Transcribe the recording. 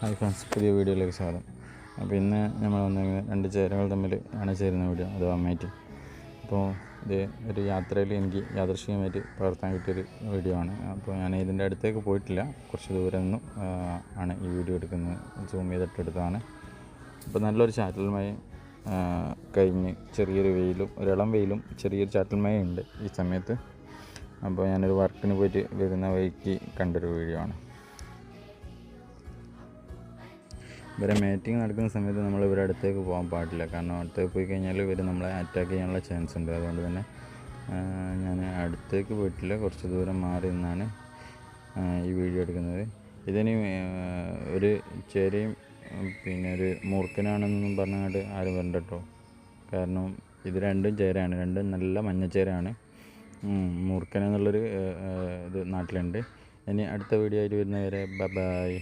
Hi friends, പുതിയ വീഡിയോയിലേക്ക് സ്വാഗതം. അപ്പോൾ ഇന്ന് നമ്മൾ വന്നിരിക്കുന്നത് രണ്ട് ചേരകൾ തമ്മിൽ ചേരുന്ന വീഡിയോ, അഥവാ മീറ്റിംഗ്. അപ്പോൾ ഇത് ഒരു യാത്രയിൽ എനിക്ക് യാദൃശ്ചികമായിട്ട് പകർത്താൻ കിട്ടിയൊരു വീഡിയോ ആണ്. അപ്പോൾ ഞാൻ ഇതിൻ്റെ അടുത്തേക്ക് പോയിട്ടില്ല, കുറച്ച് ദൂരെ നിന്നും ആണ് ഈ വീഡിയോ എടുക്കുന്നത്, സൂം ചെയ്തിട്ടെടുത്തതാണ്. അപ്പോൾ നല്ലൊരു ചാറ്റൽ മഴ കഴിഞ്ഞ് ചെറിയൊരു വെയിലും ഒരിളം വെയിലും ചെറിയൊരു ചാറ്റൽ മഴ ഉണ്ട് ഈ സമയത്ത്. അപ്പോൾ ഞാനൊരു വർക്കിന് പോയിട്ട് വരുന്ന വഴിക്ക് കണ്ടൊരു വീഡിയോ ആണ്. ഇവരെ മീറ്റിംഗ് നടക്കുന്ന സമയത്ത് നമ്മൾ ഇവരുടെ അടുത്തേക്ക് പോകാൻ പാടില്ല, കാരണം അടുത്തേക്ക് പോയി കഴിഞ്ഞാൽ ഇവർ നമ്മളെ അറ്റാക്ക് ചെയ്യാനുള്ള ചാൻസ് ഉണ്ട്. അതുകൊണ്ട് തന്നെ ഞാൻ അടുത്തേക്ക് പോയിട്ടില്ല, കുറച്ച് ദൂരം മാറി നിന്നാണ് ഈ വീഡിയോ എടുക്കുന്നത്. ഇതിന് ഒരു ചേരയും പിന്നെ ഒരു മൂർഖനാണെന്നൊന്നും പറഞ്ഞുകൊണ്ട് ആരും വരണ്ട കേട്ടോ, കാരണം ഇത് രണ്ടും ചേരയാണ്, രണ്ടും നല്ല മഞ്ഞച്ചേരയാണ്. മൂർഖൻ എന്നുള്ളൊരു ഇത് നാട്ടിലുണ്ട്. ഇനി അടുത്ത വീഡിയോ ആയിട്ട് വരുന്നവരെ ബൈ.